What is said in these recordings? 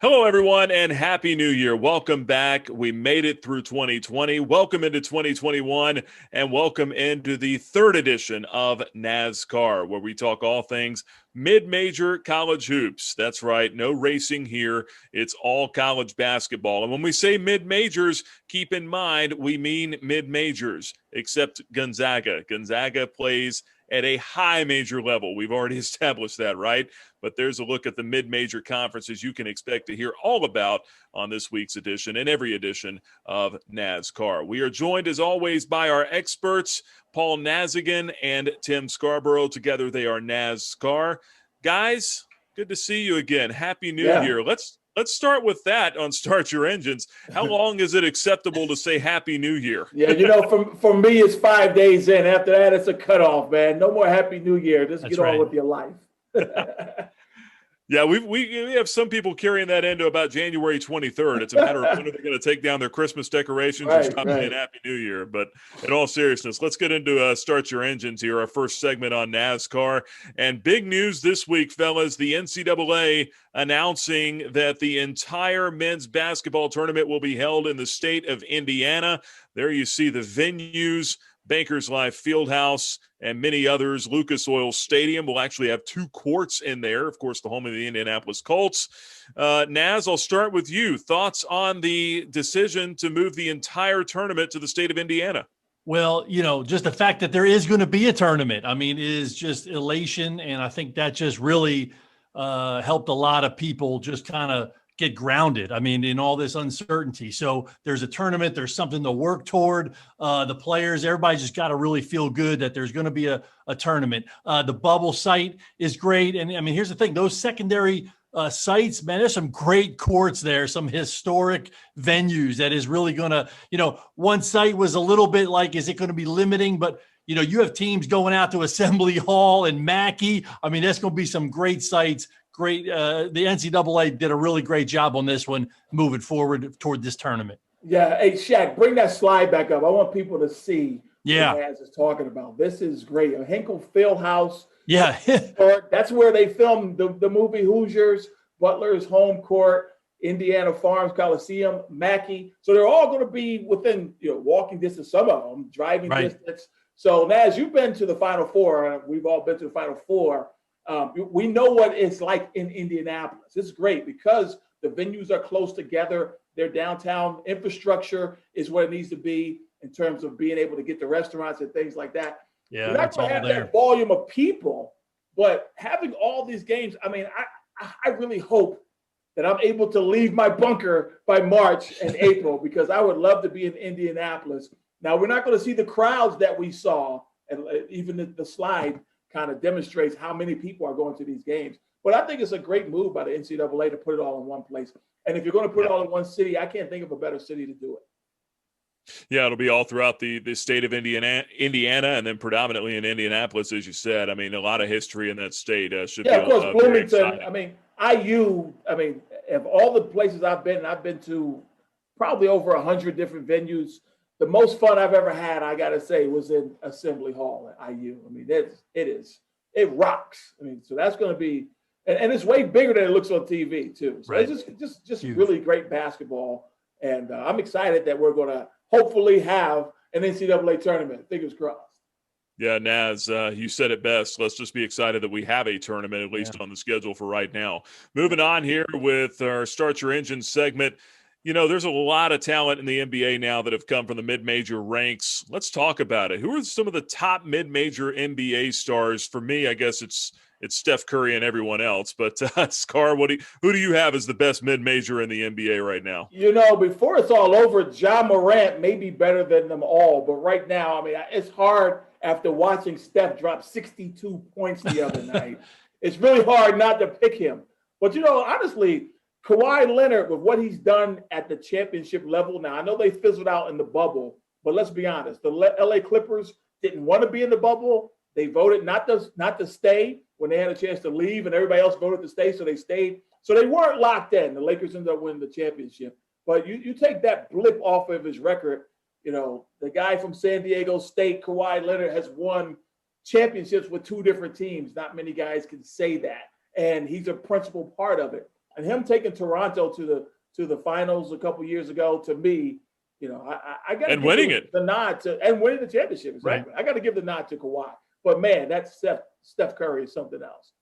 Hello, everyone, and Happy New Year. Welcome back. We made it through 2020. Welcome into 2021, and welcome into the third edition of NASCAR, where we talk all things mid-major college hoops. That's right, no racing here. It's all college basketball. And when we say mid-majors, keep in mind we mean mid-majors, except Gonzaga. Gonzaga plays at a high major level. We've already established that, right? But there's a look at the mid-major conferences you can expect to hear all about on this week's edition and every edition of NASCAR. We are joined, as always, by our experts, Paul Nazigan and Tim Scarborough. Together, they are NASCAR. Guys, good to see you again. Happy New Year. Let's start with that on Start Your Engines. How long is it acceptable to say Happy New Year? For me, it's 5 days in. After that, it's a cutoff, man. No more Happy New Year. Just get on with your life. Yeah, we have some people carrying that into about January 23rd. It's a matter of when are they going to take down their Christmas decorations and stop saying Happy New Year. But in all seriousness, let's get into Start Your Engines here, our first segment on NASCAR. And big news this week, fellas, the NCAA announcing that the entire men's basketball tournament will be held in the state of Indiana. There you see the venues. Bankers Life Fieldhouse, and many others. Lucas Oil Stadium will actually have two courts in there, of course, the home of the Indianapolis Colts. Naz, I'll start with you. Thoughts on the decision to move the entire tournament to the state of Indiana? Well, just the fact that there is going to be a tournament, is just elation, and I think that just really helped a lot of people just kind of get grounded. In all this uncertainty. So there's a tournament, there's something to work toward. The players, everybody just got to really feel good that there's going to be a tournament. The bubble site is great. And here's the thing, those secondary sites, man, there's some great courts there, some historic venues that is really going to, one site was a little bit like, is it going to be limiting? But you have teams going out to Assembly Hall and Mackey. That's going to be some great sites. Great. The NCAA did a really great job on this one, moving forward toward this tournament. Yeah. Hey, Shaq, bring that slide back up. I want people to see what Naz is talking about. This is great. A Hinkle Fieldhouse. Yeah. That's where they filmed the movie Hoosiers, Butler's home court, Indiana Farms Coliseum, Mackey. So they're all going to be within walking distance, some of them driving distance. So Naz, you've been to the Final Four. We've all been to the Final Four. We know what it's like in Indianapolis. It's great because the venues are close together. Their downtown infrastructure is what it needs to be in terms of being able to get the restaurants and things like that. Yeah, we're not going to have that volume of people, but having all these games, I really hope that I'm able to leave my bunker by March and April because I would love to be in Indianapolis. Now, we're not going to see the crowds that we saw, and even the slide kind of demonstrates how many people are going to these games. But I think it's a great move by the NCAA to put it all in one place. And if you're going to put it all in one city, I can't think of a better city to do it. Yeah, it'll be all throughout the state of Indiana, and then predominantly in Indianapolis, as you said. A lot of history in that state. Should be of course, Bloomington. IU. Of all the places I've been to probably over 100 different venues. The most fun I've ever had, I got to say, was in Assembly Hall at IU. It rocks. So that's going to be, and it's way bigger than it looks on TV too. So it's just really great basketball. And I'm excited that we're going to hopefully have an NCAA tournament. Fingers crossed. Yeah, Naz, you said it best. Let's just be excited that we have a tournament, at least on the schedule for right now. Moving on here with our Start Your Engine segment. There's a lot of talent in the NBA now that have come from the mid-major ranks. Let's talk about it. Who are some of the top mid-major NBA stars? For me, I guess it's Steph Curry and everyone else. But Scar, who do you have as the best mid-major in the NBA right now? Before it's all over, Ja Morant may be better than them all. But right now, it's hard after watching Steph drop 62 points the other night. It's really hard not to pick him. But, honestly, Kawhi Leonard, with what he's done at the championship level now, I know they fizzled out in the bubble, but let's be honest. The LA Clippers didn't want to be in the bubble. They voted not to stay when they had a chance to leave, and everybody else voted to stay, so they stayed. So they weren't locked in. The Lakers ended up winning the championship. But you take that blip off of his record, the guy from San Diego State, Kawhi Leonard, has won championships with two different teams. Not many guys can say that. And he's a principal part of it. And him taking Toronto to the finals a couple years ago, to me, I got to give winning the nod to and winning the championship. Exactly. Right. I got to give the nod to Kawhi. But man, that's Steph Curry is something else.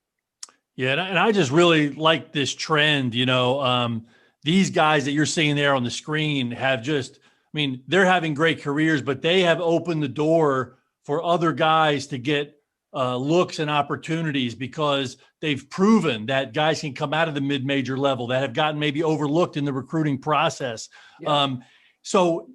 Yeah, and I just really like this trend. These guys that you're seeing there on the screen have they're having great careers, but they have opened the door for other guys to get looks and opportunities because they've proven that guys can come out of the mid-major level that have gotten maybe overlooked in the recruiting process. Yeah. So,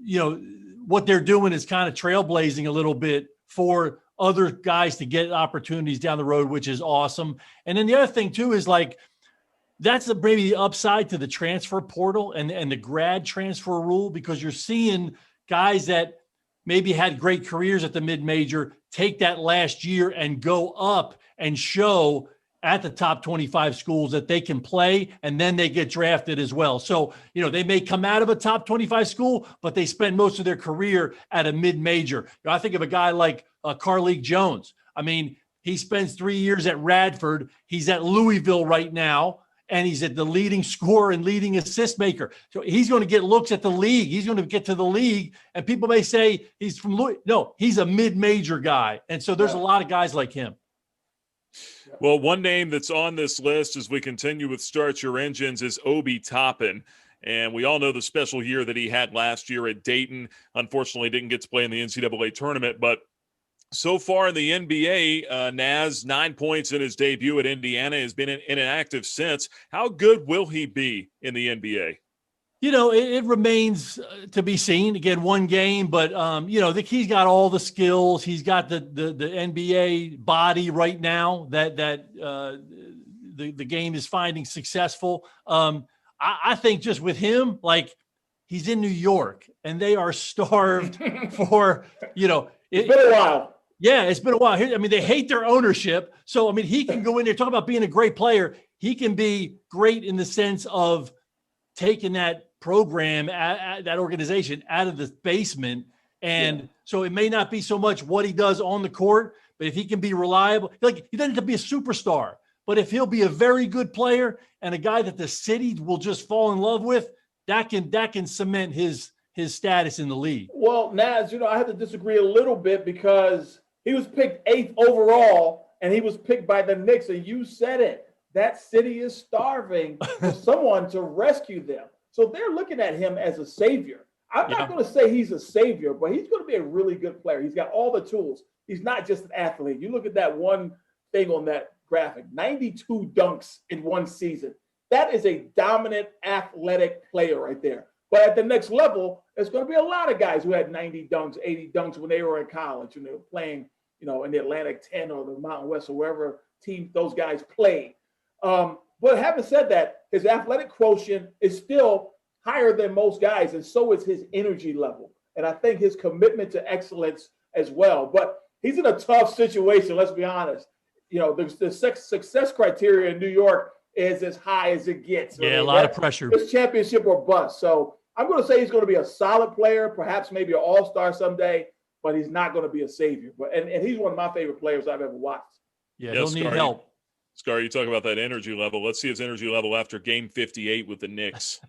what they're doing is kind of trailblazing a little bit for other guys to get opportunities down the road, which is awesome. And then the other thing too is that's maybe the upside to the transfer portal and the grad transfer rule, because you're seeing guys that maybe had great careers at the mid-major take that last year and go up and show at the top 25 schools that they can play, and then they get drafted as well. So, they may come out of a top 25 school, but they spend most of their career at a mid-major. I think of a guy like Carlik Jones. He spends 3 years at Radford. He's at Louisville right now, and he's at the leading scorer and leading assist maker. So he's going to get looks at the league. He's going to get to the league, and people may say he's from Louisville. No, he's a mid-major guy. And so there's a lot of guys like him. Well, one name that's on this list as we continue with Start Your Engines is Obi Toppin. And we all know the special year that he had last year at Dayton. Unfortunately, didn't get to play in the NCAA tournament. But so far in the NBA, Naz, 9 points in his debut at Indiana, has been inactive since. How good will he be in the NBA? It remains to be seen. Again, one game, but he's got all the skills. He's got the NBA body right now that the game is finding successful. I think just with him, he's in New York and they are starved for It's been a while. Yeah, it's been a while. They hate their ownership. So he can go in there. Talk about being a great player. He can be great in the sense of taking that program, that organization out of the basement. And so it may not be so much what he does on the court, but if he can be reliable, he doesn't have to be a superstar, but if he'll be a very good player and a guy that the city will just fall in love with, that can cement his status in the league. Well, Naz, I have to disagree a little bit because he was picked 8th overall and he was picked by the Knicks. And you said it, that city is starving for someone to rescue them. So they're looking at him as a savior. I'm not going to say he's a savior, but he's going to be a really good player. He's got all the tools. He's not just an athlete. You look at that one thing on that graphic, 92 dunks in one season. That is a dominant athletic player right there. But at the next level, there's going to be a lot of guys who had 90 dunks, 80 dunks when they were in college and they were playing, in the Atlantic 10 or the Mountain West or wherever team those guys played. But having said that, his athletic quotient is still higher than most guys, and so is his energy level. And I think his commitment to excellence as well. But he's in a tough situation, let's be honest. The success criteria in New York is as high as it gets. Yeah, a lot of pressure. It's championship or bust. So I'm going to say he's going to be a solid player, perhaps maybe an all-star someday, but he's not going to be a savior. But and he's one of my favorite players I've ever watched. Yeah, he'll need help. Scar, you talk about that energy level. Let's see his energy level after game 58 with the Knicks.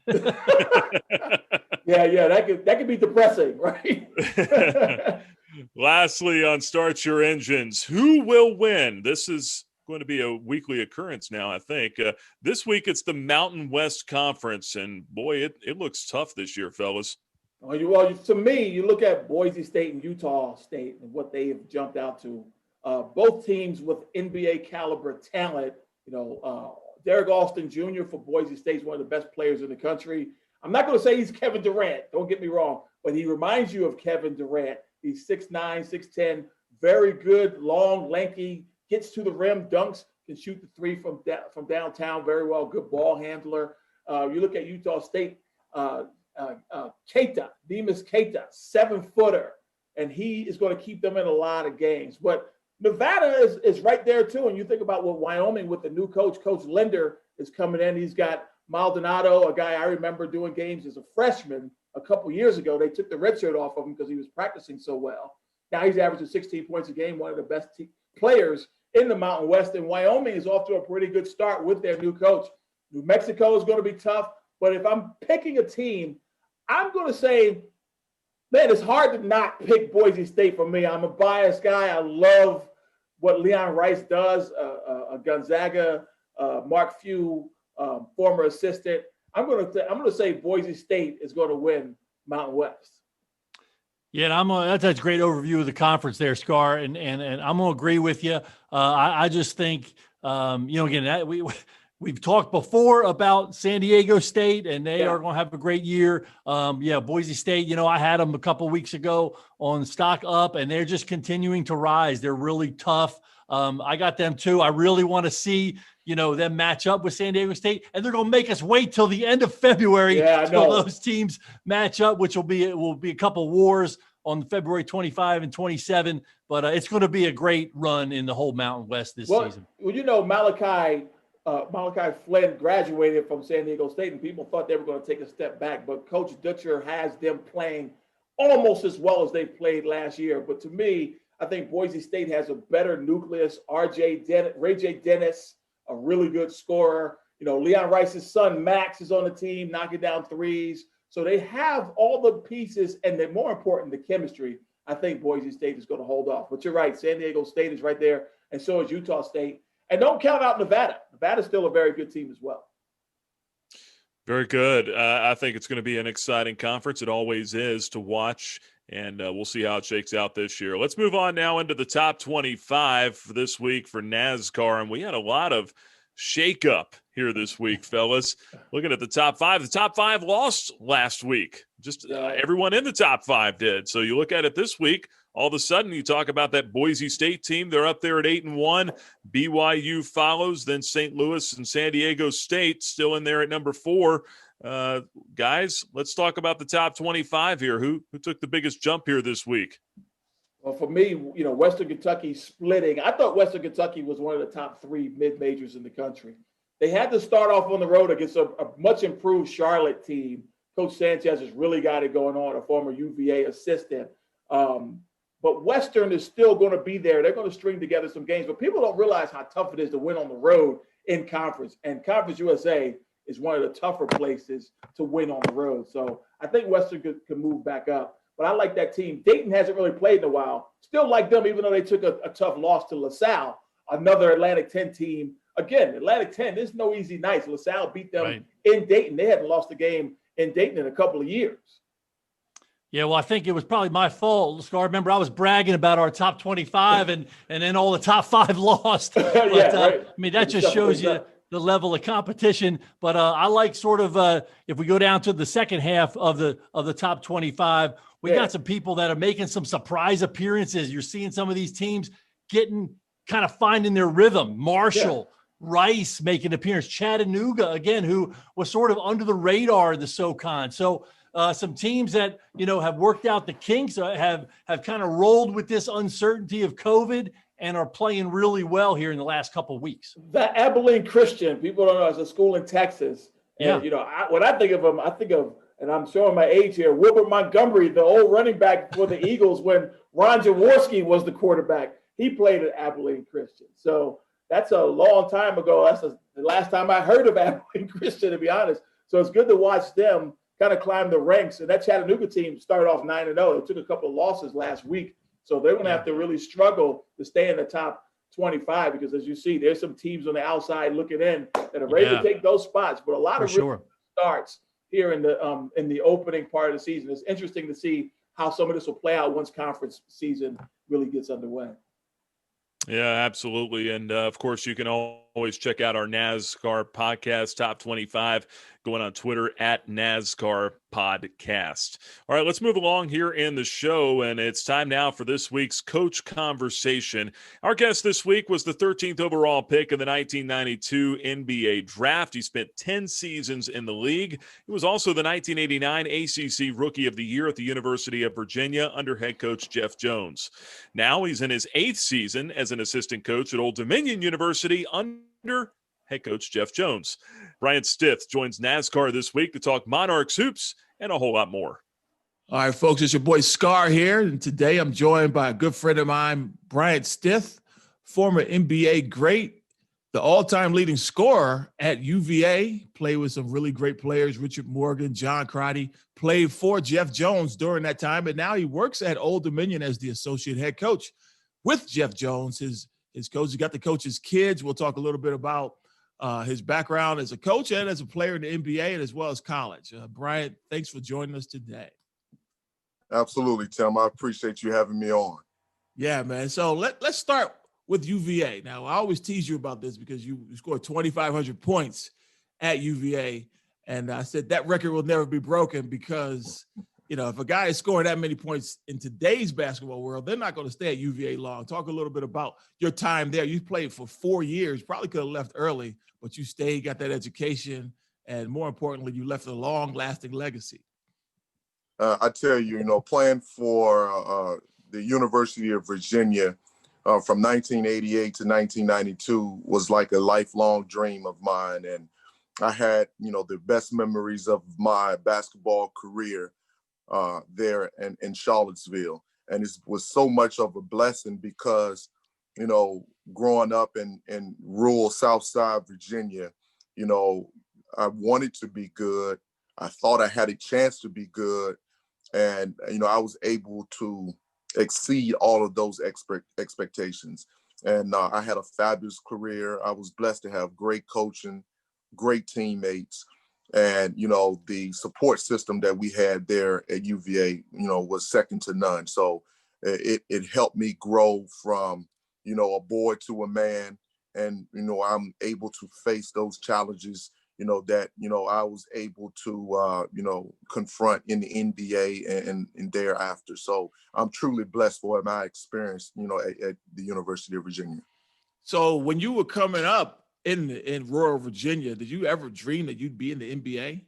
Yeah, that could be depressing, right? Lastly, on Start Your Engines, who will win? This is going to be a weekly occurrence now, I think. This week, it's the Mountain West Conference, and boy, it looks tough this year, fellas. Well, to me, you look at Boise State and Utah State and what they have jumped out to. Both teams with NBA caliber talent. Derek Alston Jr. for Boise State is one of the best players in the country. I'm not going to say he's Kevin Durant. Don't get me wrong, but he reminds you of Kevin Durant. He's 6'9", 6'10", very good, long, lanky, gets to the rim, dunks, can shoot the three from downtown very well, good ball handler. You look at Utah State, Keita, Demas Keita, 7-footer, and he is going to keep them in a lot of games. But Nevada is right there too. And you think about what Wyoming with the new coach, Coach Linder, is coming in. He's got Maldonado, a guy I remember doing games as a freshman a couple years ago. They took the red shirt off of him because he was practicing so well. Now he's averaging 16 points a game, one of the best players in the Mountain West. And Wyoming is off to a pretty good start with their new coach. New Mexico is going to be tough. But if I'm picking a team, I'm going to say, man, it's hard to not pick Boise State for me. I'm a biased guy. I love what Leon Rice does, Gonzaga, Mark Few, former assistant. I'm going to say Boise State is going to win Mountain West. Yeah, and that's a great overview of the conference there, Scar, and I'm gonna agree with you. I just think again we've talked before about San Diego State, and they are going to have a great year. Boise State, I had them a couple of weeks ago on Stock Up, and they're just continuing to rise. They're really tough. I got them too. I really want to see them match up with San Diego State, and they're going to make us wait till the end of February till those teams match up, which will be a couple wars on February 25 and 27. But it's going to be a great run in the whole Mountain West this season. Well, Malachi Flynn graduated from San Diego State, and people thought they were going to take a step back. But Coach Dutcher has them playing almost as well as they played last year. But to me, I think Boise State has a better nucleus. Ray J. Dennis, a really good scorer. Leon Rice's son, Max, is on the team, knocking down threes. So they have all the pieces, and the more important, the chemistry. I think Boise State is going to hold off. But you're right, San Diego State is right there, and so is Utah State. And don't count out Nevada. Nevada's still a very good team as well. Very good. I think it's going to be an exciting conference. It always is to watch, and we'll see how it shakes out this year. Let's move on now into the top 25 for this week for NASCAR, and we had a lot of shakeup here this week, fellas. Looking at the top five lost last week. Just everyone in the top five did. So you look at it this week, all of a sudden you talk about that Boise State team. They're up there at 8-1. BYU follows, then St. Louis and San Diego State still in there at number 4. Guys, let's talk about the top 25 here. Who took the biggest jump here this week? Well, for me, Western Kentucky splitting. I thought Western Kentucky was one of the top 3 mid-majors in the country. They had to start off on the road against a much improved Charlotte team. Coach Sanchez has really got it going on, a former UVA assistant. But Western is still going to be there. They're going to string together some games. But people don't realize how tough it is to win on the road in conference. And Conference USA is one of the tougher places to win on the road. So I think Western can move back up. But I like that team. Dayton hasn't really played in a while. Still like them, even though they took a tough loss to LaSalle, another Atlantic 10 team. Again, Atlantic 10, there's no easy nights. LaSalle beat them in Dayton. They hadn't lost a game in Dayton in a couple of years. Yeah, well, I think it was probably my fault, Scar. Remember, I was bragging about our top 25, and then all the top 5 lost. But, I mean, that just shows you the level of competition. But I like sort of if we go down to the second half of the top 25, we got some people that are making some surprise appearances. You're seeing some of these teams finding their rhythm. Marshall, Rice making an appearance. Chattanooga, again, who was sort of under the radar in the SoCon. So some teams that, have worked out the kinks, have kind of rolled with this uncertainty of COVID and are playing really well here in the last couple of weeks. The Abilene Christian, people don't know, it's a school in Texas. And, when I think of them, I think of, and I'm showing my age here, Wilbert Montgomery, the old running back for the Eagles when Ron Jaworski was the quarterback. He played at Abilene Christian. So that's a long time ago. That's the last time I heard of Abilene Christian, to be honest. So it's good to watch them kind of climb the ranks. And that Chattanooga team started off 9-0. They took a couple of losses last week. So they're going to have to really struggle to stay in the top 25 because, as you see, there's some teams on the outside looking in that are ready to take those spots. But a lot of starts here in the opening part of the season. It's interesting to see how some of this will play out once conference season really gets underway. Yeah, absolutely. And of course, you can always check out our NASCAR podcast, Top 25, going on Twitter at NASCAR Podcast. All right, let's move along here in the show, and it's time now for this week's Coach Conversation. Our guest this week was the 13th overall pick in the 1992 NBA Draft. He spent 10 seasons in the league. He was also the 1989 ACC Rookie of the Year at the University of Virginia under head coach Jeff Jones. Now he's in his 8th season as an assistant coach at Old Dominion University under head coach Jeff Jones. Bryant Stith joins NASCAR this week to talk Monarchs hoops and a whole lot more. All right, folks, it's your boy Scar here, and today I'm joined by a good friend of mine, Bryant Stith, former NBA great, the all-time leading scorer at UVA, played with some really great players, Richard Morgan, John Crotty, played for Jeff Jones during that time, and now he works at Old Dominion as the associate head coach with Jeff Jones, his coach. He got to coach his kids. We'll talk a little bit about his background as a coach and as a player in the NBA and as well as college. Bryant, thanks for joining us today. Absolutely, Tim. I appreciate you having me on. Yeah, man. So let's start with UVA. Now, I always tease you about this because you scored 2,500 points at UVA. And I said that record will never be broken because, if a guy is scoring that many points in today's basketball world, they're not going to stay at UVA long. Talk a little bit about your time there. You played for 4 years, probably could have left early, but you stayed, got that education, and more importantly, you left a long-lasting legacy. I tell you, playing for the University of Virginia from 1988 to 1992 was like a lifelong dream of mine. And I had, the best memories of my basketball career there in Charlottesville. And it was so much of a blessing because, growing up in rural Southside Virginia, I wanted to be good. I thought I had a chance to be good. And, I was able to exceed all of those expectations. And I had a fabulous career. I was blessed to have great coaching, great teammates. And, the support system that we had there at UVA, was second to none. So it helped me grow from, a boy to a man. And, I'm able to face those challenges that, I was able to, confront in the NBA and thereafter. So I'm truly blessed for my experience, at the University of Virginia. So when you were coming up in rural Virginia, did you ever dream that you'd be in the NBA?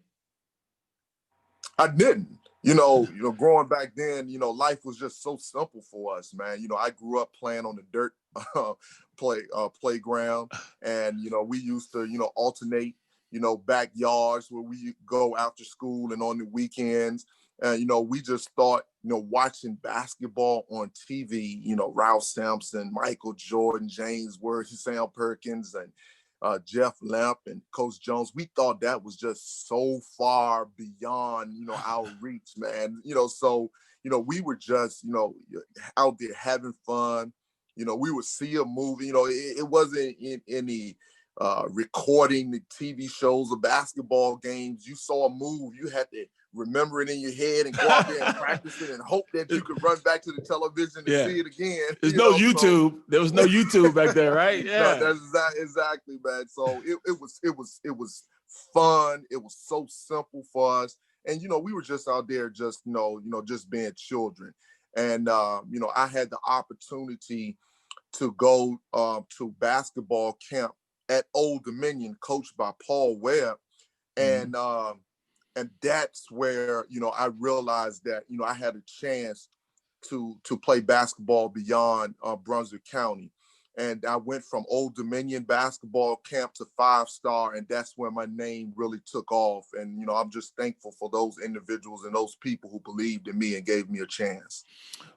I didn't. Growing back then, life was just so simple for us, man. I grew up playing on the dirt playground, and we used to, alternate backyards where we go after school and on the weekends. And, we just thought, watching basketball on TV, Ralph Sampson, Michael Jordan, James Worthy, Sam Perkins, and Jeff Lamp and Coach Jones, we thought that was just so far beyond, our reach, man. So, we were just, out there having fun. We would see a movie, it wasn't in any recording the TV shows or basketball games. You saw a move, you had to remember it in your head and go out there and practice it and hope that you could run back to the television and see it again. There's no YouTube. So, there was no YouTube back there, right? Yeah, no, that's exactly, man. So it was fun. It was so simple for us, and we were just out there, just just being children. And I had the opportunity to go to basketball camp at Old Dominion, coached by Paul Webb. And that's where, I realized that, I had a chance to play basketball beyond Brunswick County. And I went from Old Dominion basketball camp to 5-star, and that's where my name really took off. And, I'm just thankful for those individuals and those people who believed in me and gave me a chance.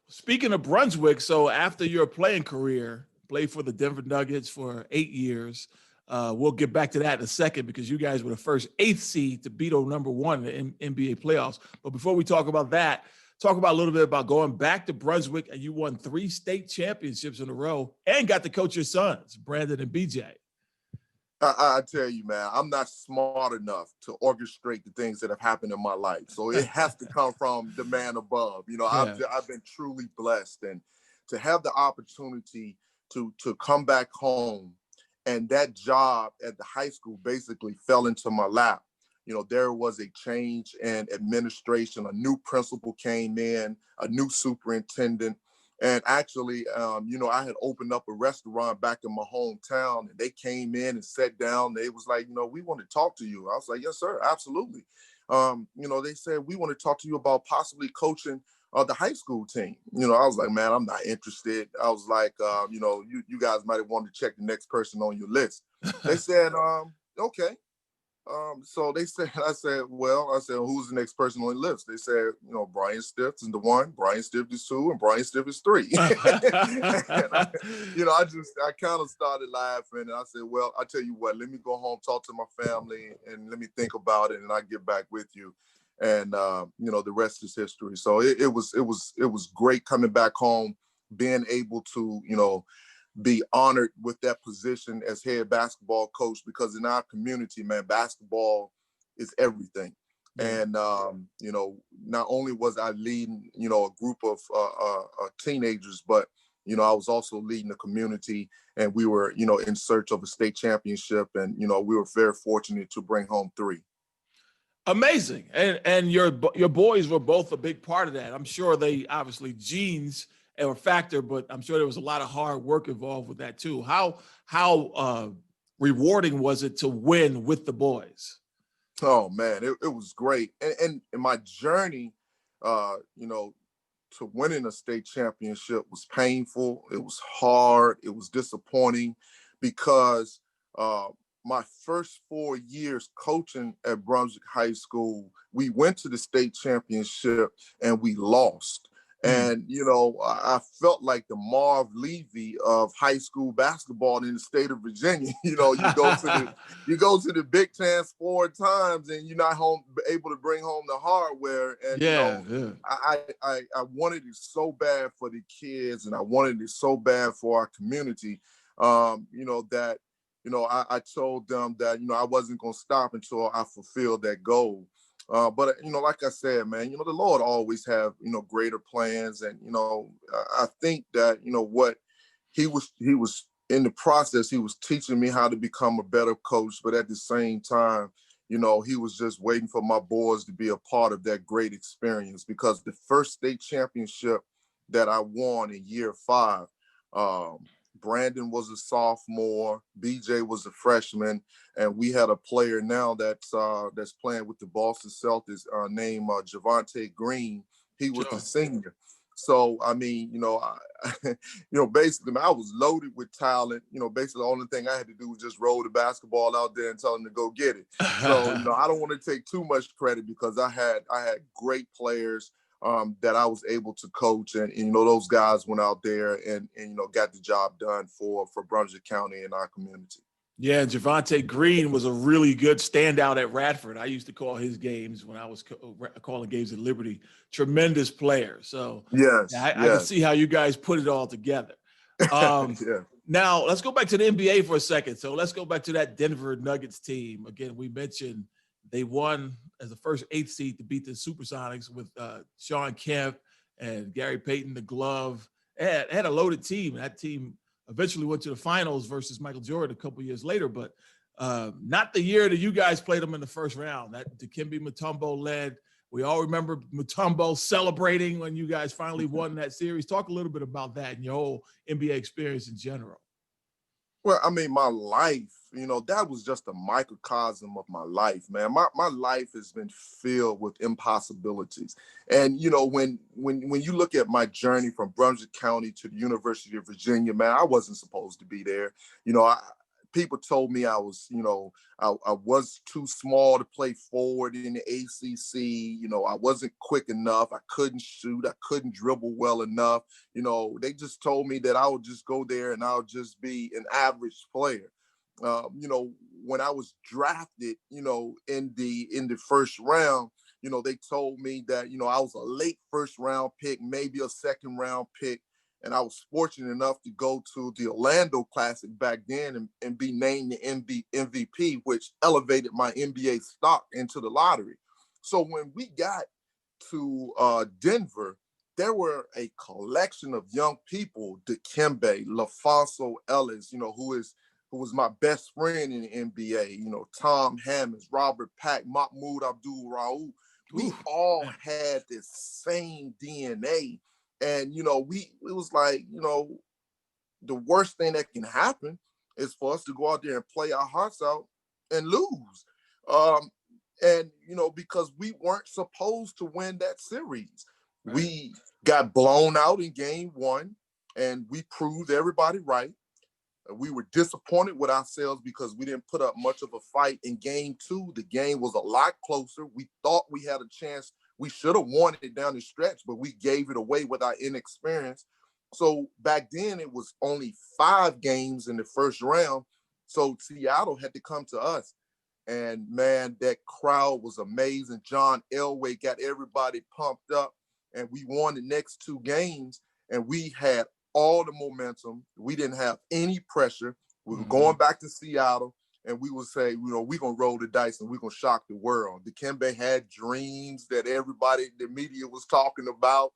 Speaking of Brunswick, so after your playing career, played for the Denver Nuggets for 8 years. We'll get back to that in a second because you guys were the first 8th seed to beat number 1 in the NBA playoffs. But before we talk about that, talk about a little bit about going back to Brunswick, and you won 3 state championships in a row and got to coach your sons, Brandon and BJ. I tell you, man, I'm not smart enough to orchestrate the things that have happened in my life. So it has to come from the man above. I've been truly blessed, and to have the opportunity to come back home. And that job at the high school basically fell into my lap. There was a change in administration. A new principal came in, a new superintendent. And actually, I had opened up a restaurant back in my hometown, and they came in and sat down. They was like, we want to talk to you. I was like, yes, sir, absolutely. They said, we want to talk to you about possibly coaching the high school team. I was like, man, I'm not interested. I was like, you guys might want to check the next person on your list. They said, okay. So they said, I said, who's the next person on the list? They said, Brian Stiff is the one, Brian Stiff is two, and Brian Stiff is three. And I kind of started laughing, and I said, well, I tell you what, let me go home, talk to my family, and let me think about it, and I get back with you. And the rest is history. So it was great coming back home, being able to, be honored with that position as head basketball coach, because in our community, man, basketball is everything. Yeah. And, not only was I leading, a group of teenagers, but, I was also leading the community, and we were, in search of a state championship. And, we were very fortunate to bring home 3. Amazing. And your boys were both a big part of that. I'm sure they obviously genes a factor, but I'm sure there was a lot of hard work involved with that too. How rewarding was it to win with the boys? Oh man, it was great. And my journey, to winning a state championship was painful. It was hard. It was disappointing, because my first 4 years coaching at Brunswick High School, we went to the state championship and we lost. And, I felt like the Marv Levy of high school basketball in the state of Virginia. You go to the Big Ten 4 times and you're not able to bring home the hardware. And, I wanted it so bad for the kids, and I wanted it so bad for our community, that, I told them that, I wasn't going to stop until I fulfilled that goal. But like I said, man, the Lord always have, greater plans. And, I think that, what he was in the process, he was teaching me how to become a better coach. But at the same time, he was just waiting for my boys to be a part of that great experience, because the first state championship that I won in year 5, Brandon was a sophomore, BJ was a freshman, and we had a player now that's playing with the Boston Celtics named Javonte Green. He was a senior. So, I mean, basically, I was loaded with talent. Basically, the only thing I had to do was just roll the basketball out there and tell them to go get it. So, I don't want to take too much credit, because I had great players that I was able to coach, and those guys went out there and got the job done for Brunswick County and our community. Yeah, Javonte Green was a really good standout at Radford. I used to call his games when I was calling games at Liberty. Tremendous player. So yes, I can see how you guys put it all together. Yeah. Now let's go back to the NBA for a second. So let's go back to that Denver Nuggets team. Again, we mentioned they won as the first 8th seed to beat the Supersonics with Sean Kemp and Gary Payton, the glove. It had a loaded team. That team eventually went to the finals versus Michael Jordan a couple years later, but not the year that you guys played them in the first round. That Dikembe Mutombo led. We all remember Mutombo celebrating when you guys finally won that series. Talk a little bit about that and your whole NBA experience in general. Well, I mean, my life, that was just a microcosm of my life, man. My life has been filled with impossibilities. And, when you look at my journey from Brunswick County to the University of Virginia, man, I wasn't supposed to be there. People told me I was, I was too small to play forward in the ACC. I wasn't quick enough. I couldn't shoot. I couldn't dribble well enough. They just told me that I would just go there and I would just be an average player. When I was drafted, in the first round, they told me that, I was a late first round pick, maybe a second round pick. And I was fortunate enough to go to the Orlando Classic back then and be named the MVP, which elevated my NBA stock into the lottery. So when we got to Denver, there were a collection of young people, Dikembe, LaFonso Ellis, who was my best friend in the NBA, Tom Hammonds, Robert Pack, Mahmoud Abdul-Rauf. We all had this same DNA. And, it was like, the worst thing that can happen is for us to go out there and play our hearts out and lose. Because we weren't supposed to win that series. Right. We got blown out in game 1 and we proved everybody right. We were disappointed with ourselves because we didn't put up much of a fight in game 2. The game was a lot closer. We thought we had a chance. We should have won it down the stretch, but we gave it away with our inexperience. So back then it was only 5 games in the first round. So Seattle had to come to us. And man, that crowd was amazing. John Elway got everybody pumped up, and we won the next 2 games, and we had all the momentum. We didn't have any pressure. We were going back to Seattle, and we would say, we're going to roll the dice and we're going to shock the world. Dikembe had dreams that everybody, the media was talking about.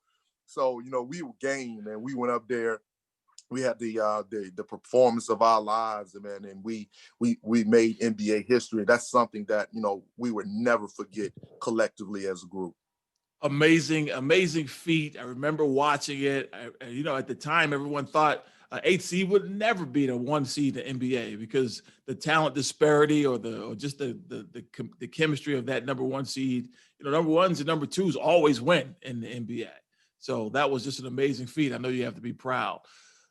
So, we were game, and we went up there. We had the performance of our lives, man, and we made NBA history. That's something that, we would never forget collectively as a group. Amazing feat. I remember watching it. At the time, everyone thought 8 seed would never beat a 1 seed in the NBA because the talent disparity or just the chemistry of that number 1 seed. Number 1s and number 2s always win in the NBA. So that was just an amazing feat. I know you have to be proud.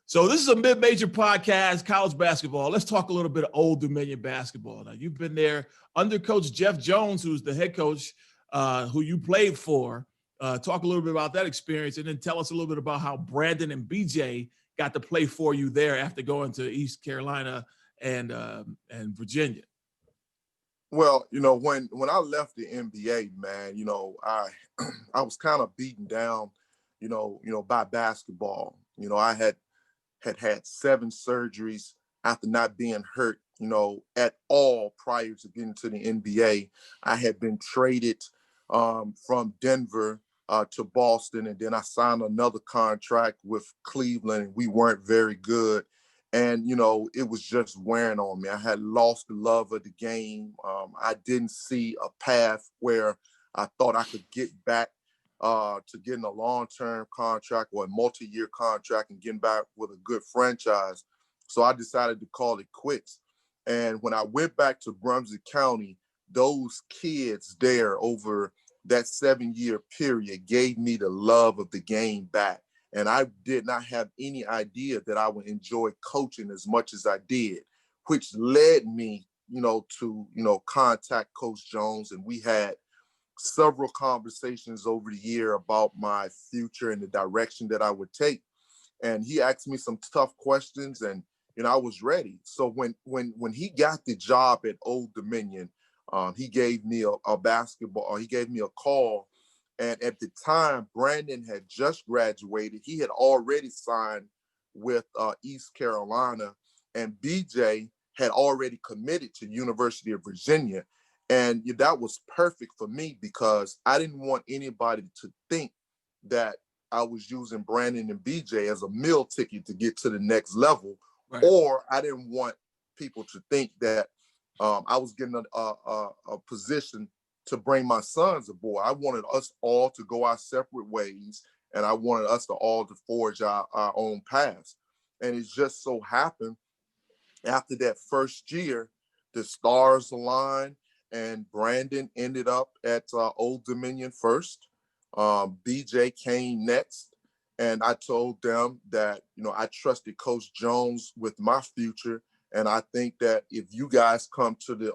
So this is a mid-major podcast, college basketball. Let's talk a little bit of Old Dominion basketball. Now, you've been there under Coach Jeff Jones, who's the head coach, who you played for. Talk a little bit about that experience, and then tell us a little bit about how Brandon and BJ got to play for you there after going to East Carolina and Virginia. Well, when I left the NBA, man, I was kind of beaten down, by basketball. I had 7 surgeries after not being hurt, at all prior to getting to the NBA. I had been traded from Denver to Boston, and then I signed another contract with Cleveland, and we weren't very good. And, it was just wearing on me. I had lost the love of the game. I didn't see a path where I thought I could get back to getting a long-term contract or a multi-year contract and getting back with a good franchise. So I decided to call it quits. And when I went back to Brunswick County, those kids there over that 7-year period gave me the love of the game back. And I did not have any idea that I would enjoy coaching as much as I did, which led me, to, contact Coach Jones. And we had several conversations over the year about my future and the direction that I would take. And he asked me some tough questions, and, I was ready. So when he got the job at Old Dominion, he gave me he gave me a call. And at the time, Brandon had just graduated. He had already signed with East Carolina, and BJ had already committed to University of Virginia. And that was perfect for me because I didn't want anybody to think that I was using Brandon and BJ as a meal ticket to get to the next level, right. Or I didn't want people to think that I was getting a position to bring my sons aboard. I wanted us all to go our separate ways, and I wanted us to all to forge our own paths. And it just so happened after that first year, the stars aligned, and Brandon ended up at Old Dominion first. BJ came next, and I told them that, I trusted Coach Jones with my future. And I think that if you guys come to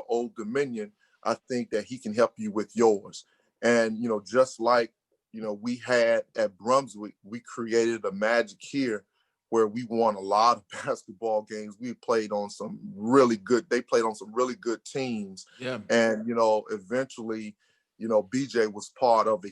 Old Dominion, I think that he can help you with yours. And, just like, we had at Brunswick, we created a magic here where we won a lot of basketball games. We played on some really good, they played on some really good teams. Yeah. And, eventually, BJ was part of a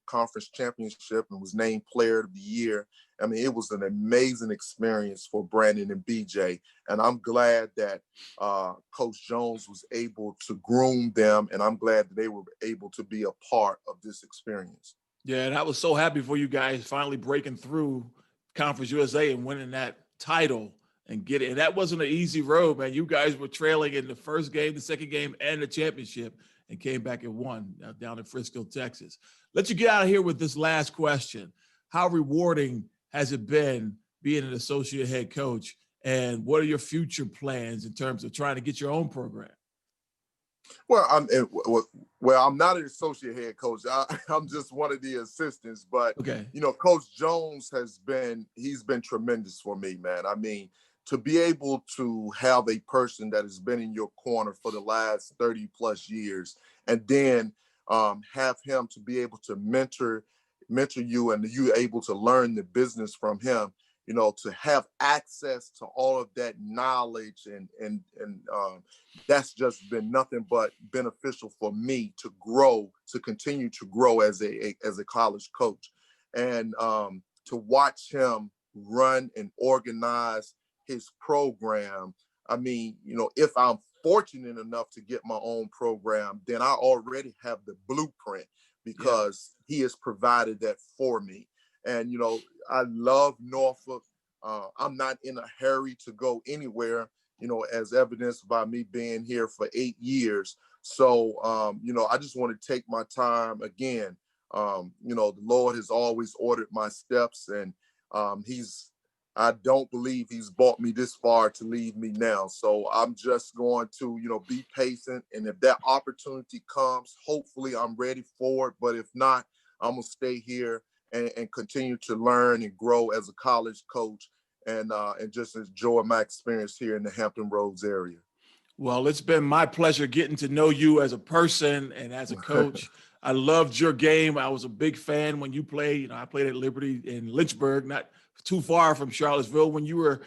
conference championship and was named player of the year. I mean, it was an amazing experience for Brandon and BJ. And I'm glad that Coach Jones was able to groom them. And I'm glad that they were able to be a part of this experience. Yeah, and I was so happy for you guys finally breaking through Conference USA and winning that title and get it. And that wasn't an easy road, man. You guys were trailing in the first game, the second game, and the championship, and came back and won down in Frisco, Texas. Let you get out of here with this last question. How rewarding has it been being an associate head coach? And what are your future plans in terms of trying to get your own program? Well, I'm not an associate head coach. I'm just one of the assistants. But, okay. Coach Jones he's been tremendous for me, man. I mean, to be able to have a person that has been in your corner for the last 30 plus years, and then have him to be able to mentor you, and you able to learn the business from him, to have access to all of that knowledge, and that's just been nothing but beneficial for me to continue to grow as a college coach, and to watch him run and organize his program. I mean, if I'm fortunate enough to get my own program, then I already have the blueprint, because he has provided that for me. And, I love Norfolk. I'm not in a hurry to go anywhere, as evidenced by me being here for 8 years. So, I just want to take my time again. The Lord has always ordered my steps, and I don't believe he's brought me this far to leave me now. So I'm just going to, be patient. And if that opportunity comes, hopefully I'm ready for it. But if not, I'm going to stay here and continue to learn and grow as a college coach, and just enjoy my experience here in the Hampton Roads area. Well, it's been my pleasure getting to know you as a person and as a coach. I loved your game. I was a big fan when you played. I played at Liberty in Lynchburg, not too far from Charlottesville, when you were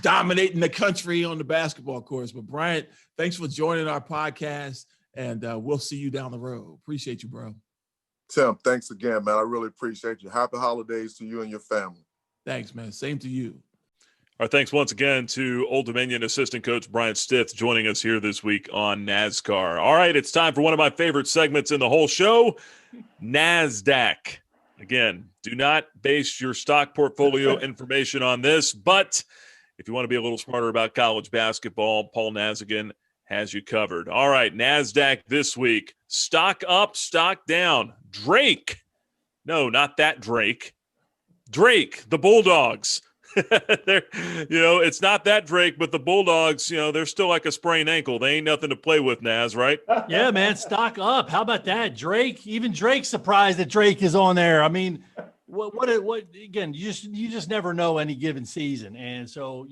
dominating the country on the basketball courts. But Bryant, thanks for joining our podcast, and we'll see you down the road. Appreciate you, bro. Tim, thanks again, man. I really appreciate you. Happy holidays to you and your family. Thanks, man. Same to you. Our thanks once again to Old Dominion assistant coach Bryant Stith joining us here this week on NASCAR. All right, it's time for one of my favorite segments in the whole show, NASDAQ. Again, do not base your stock portfolio information on this, but if you want to be a little smarter about college basketball, Paul Nazigan has you covered. All right, NASDAQ this week. Stock up, stock down. Drake. No, not that Drake. Drake, the Bulldogs. It's not that Drake, but the Bulldogs, they're still like a sprained ankle. They ain't nothing to play with, Naz, right? Yeah, man, stock up. How about that? Drake, even Drake's surprised that Drake is on there. I mean, what again, you just never know any given season. And so,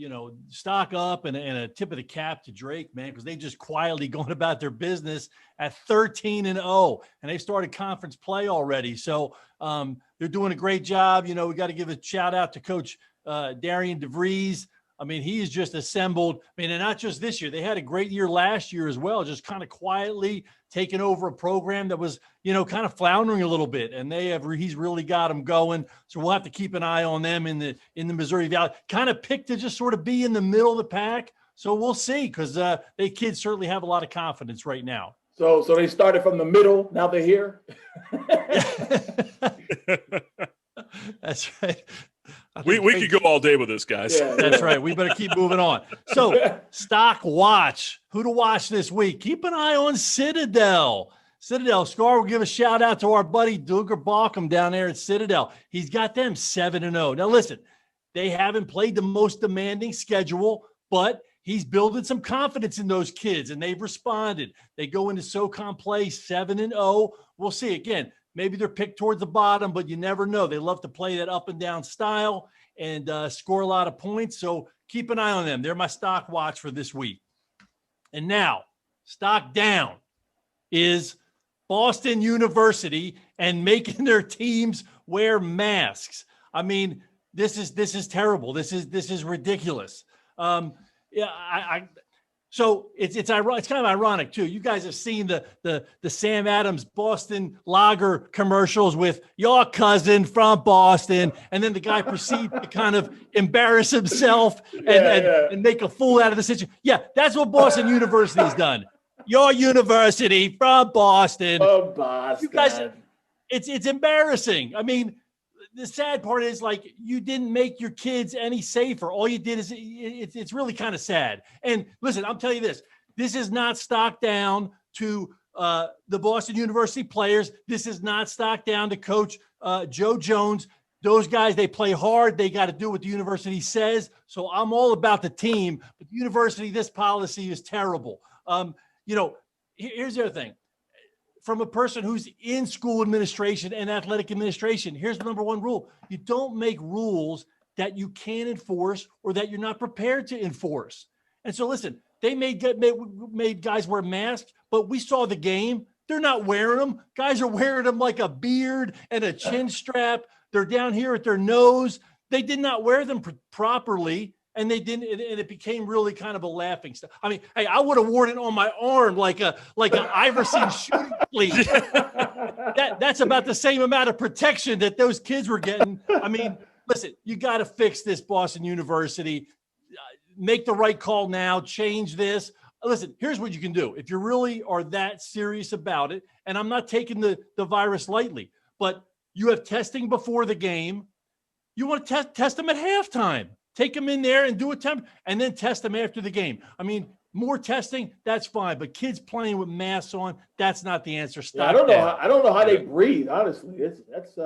stock up, and a tip of the cap to Drake, man, because they just quietly going about their business at 13-0, and they started conference play already. So they're doing a great job. We got to give a shout out to Coach Darian DeVries. I mean, he has just assembled. I mean, and not just this year. They had a great year last year as well, just kind of quietly taking over a program that was, kind of floundering a little bit. And he's really got them going. So we'll have to keep an eye on them in the Missouri Valley. Kind of picked to just sort of be in the middle of the pack. So we'll see, because they kids certainly have a lot of confidence right now. So they started from the middle. Now they're here. That's right. We could go all day with this, guys. Yeah. That's right. We better keep moving on. So, stock watch. Who to watch this week? Keep an eye on Citadel. Scar will give a shout out to our buddy Duger Balkum down there at Citadel. He's got them 7-0. Now, listen, they haven't played the most demanding schedule, but he's building some confidence in those kids, and they've responded. They go into SoCon play 7-0. We'll see. Again, maybe they're picked towards the bottom, but you never know. They love to play that up and down style and score a lot of points. So keep an eye on them. They're my stock watch for this week. And now, stock down is Boston University and making their teams wear masks. I mean, this is terrible. This is ridiculous. So it's ironic. It's kind of ironic too. You guys have seen the Sam Adams Boston Lager commercials with your cousin from Boston, and then the guy proceeds to kind of embarrass himself and make a fool out of the situation. Yeah, that's what Boston University's done. Your university from Boston. From Boston. You guys, it's embarrassing. I mean, the sad part is, like, you didn't make your kids any safer. All you did is it's really kind of sad. And listen, I'll tell you this. This is not stock down to the Boston University players. This is not stock down to Coach Joe Jones. Those guys, they play hard. They got to do what the university says. So I'm all about the team. But the university, this policy is terrible. Here's the other thing. From a person who's in school administration and athletic administration, here's the number one rule. You don't make rules that you can't enforce or that you're not prepared to enforce. And so, listen, they made guys wear masks, but we saw the game. They're not wearing them. Guys are wearing them like a beard and a chin strap. They're down here at their nose. They did not wear them properly, and they didn't. And it became really kind of a laughing stuff. I mean, hey, I would have worn it on my arm like an Iverson shooting cleat. That's about the same amount of protection that those kids were getting. I mean, listen, you got to fix this, Boston University. Make the right call now. Change this. Listen, here's what you can do. If you really are that serious about it, and I'm not taking the virus lightly, but you have testing before the game. You want to test them at halftime. Take them in there and do a temp, and then test them after the game. I mean, more testing, that's fine. But kids playing with masks on, that's not the answer. Stop. Yeah, I don't know how they breathe, honestly.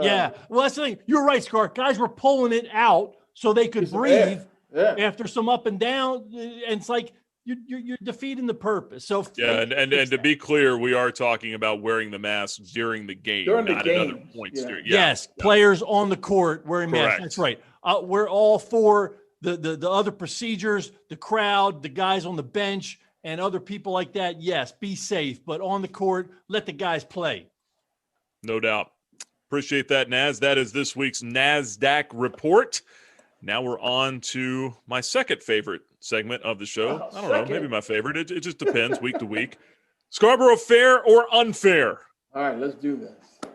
Yeah. Well, that's the thing. You're right, Scar. Guys were pulling it out so they could breathe after some up and down. And it's like you're defeating the purpose. So yeah, and to be clear, we are talking about wearing the mask during the game, not at other points. Yeah. Yes, players on the court wearing masks. That's right. We're all for the other procedures, the crowd, the guys on the bench, and other people like that. Yes, be safe, but on the court, let the guys play. No doubt. Appreciate that, Naz. That is this week's NASDAQ report. Now we're on to my second favorite segment of the show. I don't know, maybe my favorite. It just depends week to week. Scarborough fair or unfair? All right, let's do this.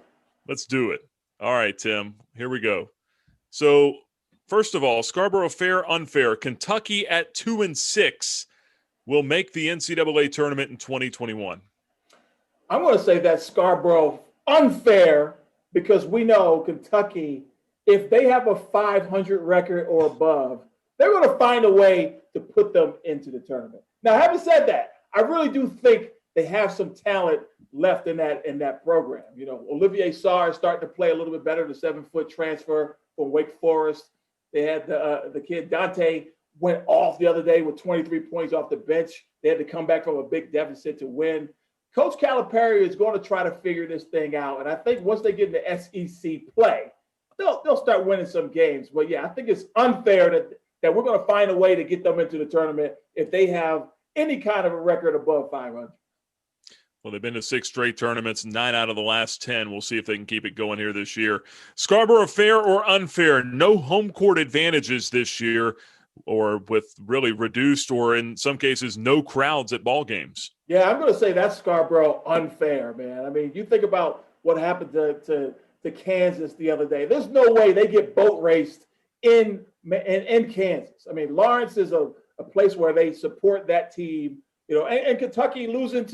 Let's do it. All right, Tim, here we go. So, first of all, Scarborough fair, unfair. Kentucky at 2-6 will make the NCAA tournament in 2021. I'm going to say that Scarborough unfair because we know Kentucky, if they have a 500 record or above, they're going to find a way to put them into the tournament. Now, having said that, I really do think they have some talent left in that program. You know, Olivier Sarr is starting to play a little bit better, the 7-foot transfer from Wake Forest. They had the kid Dante went off the other day with 23 points off the bench. They had to come back from a big deficit to win. Coach Calipari is going to try to figure this thing out. And I think once they get into SEC play, they'll start winning some games. But yeah, I think it's unfair that we're going to find a way to get them into the tournament if they have any kind of a record above 500. Well, they've been to 6 straight tournaments, 9 out of the last 10. We'll see if they can keep it going here this year. Scarborough fair or unfair? No home court advantages this year, or with really reduced or in some cases no crowds at ball games. Yeah, I'm going to say that's Scarborough unfair, man. I mean, you think about what happened to Kansas the other day. There's no way they get boat raced in Kansas. I mean, Lawrence is a place where they support that team. You know, and Kentucky losing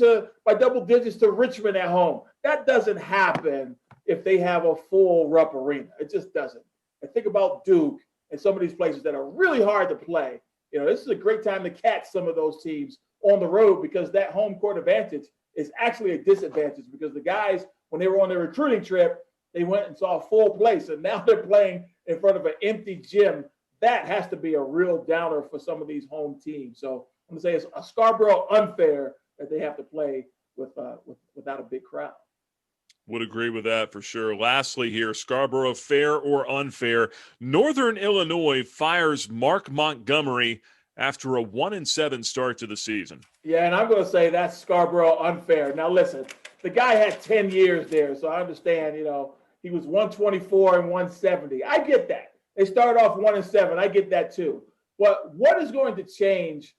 by double digits to Richmond at home. That doesn't happen if they have a full Rupp Arena. It just doesn't. And think about Duke and some of these places that are really hard to play. You know, this is a great time to catch some of those teams on the road because that home court advantage is actually a disadvantage because the guys, when they were on their recruiting trip, they went and saw a full place, and now they're playing in front of an empty gym. That has to be a real downer for some of these home teams. So I'm going to say it's a Scarborough unfair that they have to play without a big crowd. Would agree with that for sure. Lastly here, Scarborough fair or unfair? Northern Illinois fires Mark Montgomery after a 1-7 start to the season. Yeah, and I'm going to say that's Scarborough unfair. Now, listen, the guy had 10 years there, so I understand, you know, he was 124 and 170. I get that. They started off 1-7. I get that too. But what is going to change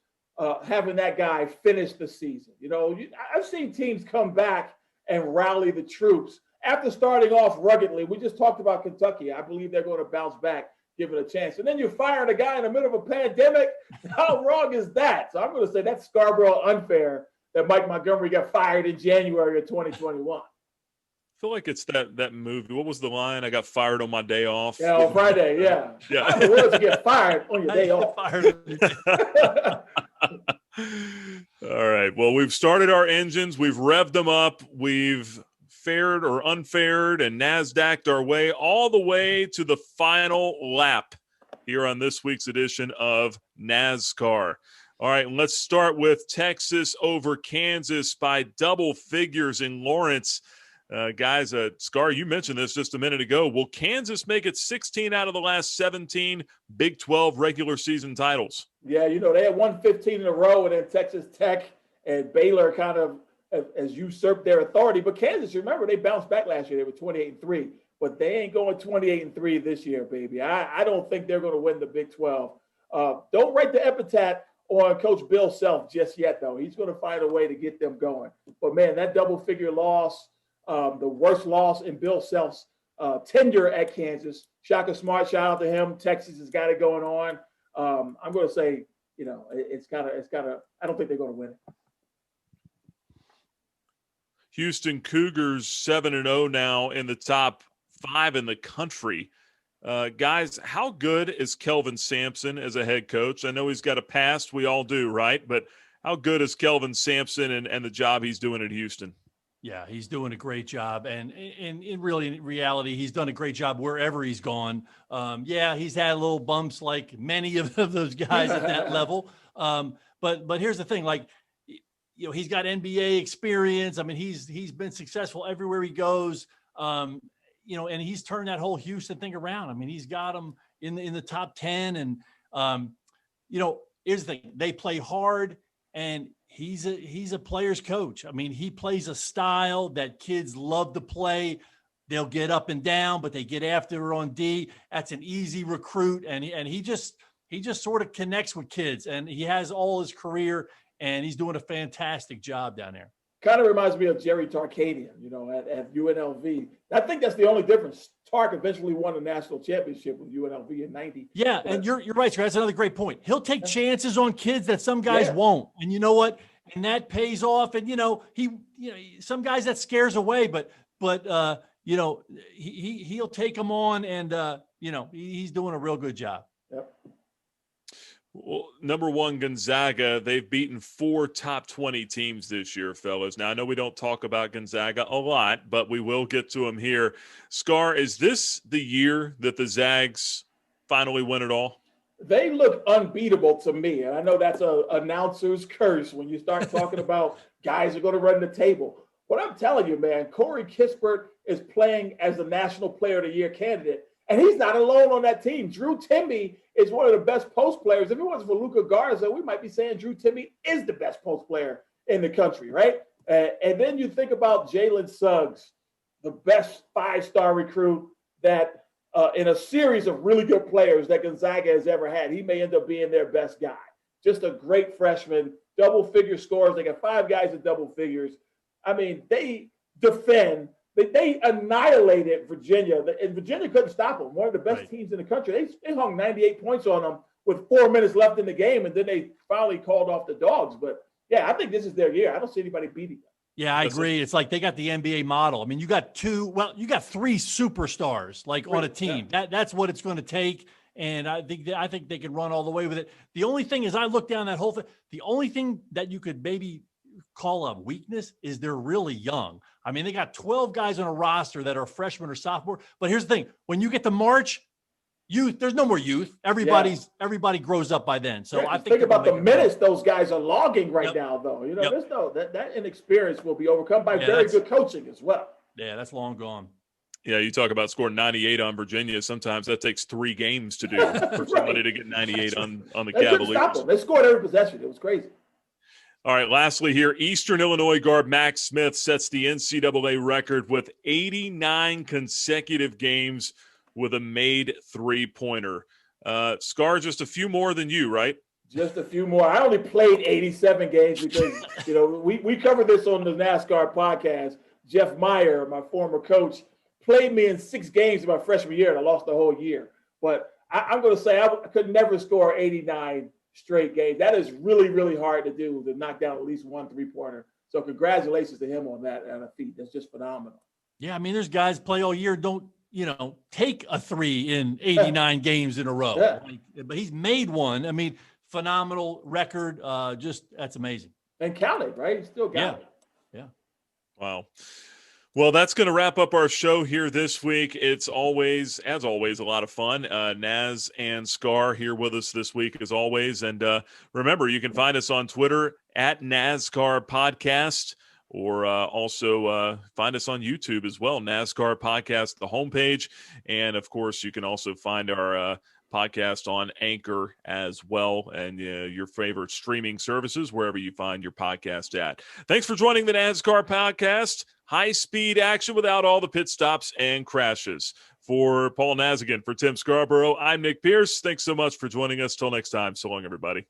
having that guy finish the season? You know, I've seen teams come back and rally the troops after starting off ruggedly. We just talked about Kentucky. I believe they're going to bounce back, give it a chance. And then you're firing a guy in the middle of a pandemic. How wrong is that? So I'm going to say that's Scarborough unfair that Mike Montgomery got fired in January of 2021. I feel like it's that movie. What was the line? I got fired on my day off. Yeah, on Friday, yeah. Yeah. How in the world you get fired on your day off? All right. Well, we've started our engines. We've revved them up. We've fared or unfared and NASDAQ'd our way all the way to the final lap here on this week's edition of NASCAR. All right, and let's start with Texas over Kansas by double figures in Lawrence. Guys, Scar, you mentioned this just a minute ago. Will Kansas make it 16 out of the last 17 Big 12 regular season titles? Yeah, they had won 15 in a row, and then Texas Tech and Baylor kind of has usurped their authority. But Kansas, remember, they bounced back last year. They were 28-3, but they ain't going 28-3 this year, baby. I don't think they're going to win the Big 12. Don't write the epitaph on Coach Bill Self just yet, though. He's going to find a way to get them going. But, man, that double-figure loss, the worst loss in Bill Self's tenure at Kansas. Shaka Smart, shout out to him. Texas has got it going on. I'm going to say, it's got to. I don't think they're going to win it. Houston Cougars 7-0 now in the top 5 in the country. Guys, how good is Kelvin Sampson as a head coach? I know he's got a past. We all do, right? But how good is Kelvin Sampson and the job he's doing at Houston? Yeah, he's doing a great job. And in reality, he's done a great job wherever he's gone. Yeah, he's had little bumps like many of those guys at that level. But here's the thing, like, he's got NBA experience. I mean, he's been successful everywhere he goes. And he's turned that whole Houston thing around. I mean, he's got them in the top 10. And, here's the thing, they play hard, and he's a player's coach. I mean, he plays a style that kids love to play. They'll get up and down, but they get after her on D. That's an easy recruit. And he just sort of connects with kids, and he has all his career, and he's doing a fantastic job down there. Kind of reminds me of Jerry Tarkanian, at UNLV. I think that's the only difference. Tark eventually won a national championship with UNLV in '90. Yeah, and you're right, sir. That's another great point. He'll take chances on kids that some guys won't. And you know what? And that pays off. And some guys that scares away, but he'll take them on, and he's doing a real good job. Yep. Well, number one, Gonzaga, they've beaten 4 top 20 teams this year, fellas. Now, I know we don't talk about Gonzaga a lot, but we will get to them here. Scar, is this the year that the Zags finally win it all? They look unbeatable to me. And I know that's an announcer's curse when you start talking about guys are going to run the table. But I'm telling you, man, Corey Kispert is playing as a National Player of the Year candidate. And he's not alone on that team. Drew Timme is one of the best post players. If it wasn't for Luka Garza, we might be saying Drew Timme is the best post player in the country, right? And then you think about Jalen Suggs, the best 5-star recruit that in a series of really good players that Gonzaga has ever had. He may end up being their best guy. Just a great freshman, double-figure scores. They got 5 guys in double figures. I mean, they defend. They annihilated Virginia, and Virginia couldn't stop them. One of the best teams in the country. They hung 98 points on them with 4 minutes left in the game, and then they finally called off the dogs. But, yeah, I think this is their year. I don't see anybody beating them. Yeah, I agree. It's like they got the NBA model. I mean, you got 3 superstars on a team. Yeah. That's what it's going to take. And I think they can run all the way with it. The only thing is, I look down that whole thing. The only thing that you could maybe call a weakness is they're really young. I mean, they got 12 guys on a roster that are freshmen or sophomore. But here's the thing: when you get to March, youth, there's no more youth. Everybody grows up by then. So I think about the minutes those guys are logging right now, though. There's that inexperience will be overcome by very good coaching as well. Yeah, that's long gone. Yeah, you talk about scoring 98 on Virginia. Sometimes that takes 3 games to do for somebody to get 98 on the Cavaliers. They scored every possession. It was crazy. All right, lastly here, Eastern Illinois guard Max Smith sets the NCAA record with 89 consecutive games with a made 3-pointer. Scar, just a few more than you, right? Just a few more. I only played 87 games because, we covered this on the NASCAR podcast. Jeff Meyer, my former coach, played me in 6 games in my freshman year, and I lost the whole year. But I'm going to say I could never score 89 straight games. That is really, really hard to do, to knock down at least 1 3-pointer. So congratulations to him on that feat. That's just phenomenal. Yeah, I mean, there's guys play all year, don't take a 3 in 89 games in a row. Yeah. But he's made one. I mean, phenomenal record. That's amazing. And counted, right? He still got it. Yeah. Wow. Well, that's going to wrap up our show here this week. It's always, as always, a lot of fun. Naz and Scar here with us this week, as always. And remember, you can find us on Twitter at NASCAR Podcast, or also find us on YouTube as well, NASCAR Podcast, the homepage. And, of course, you can also find our podcast on Anchor as well, and your favorite streaming services, wherever you find your podcast at. Thanks for joining the NASCAR Podcast. High-speed action without all the pit stops and crashes. For Paul Nazigan, for Tim Scarborough, I'm Nick Pierce. Thanks so much for joining us. Till next time, so long, everybody.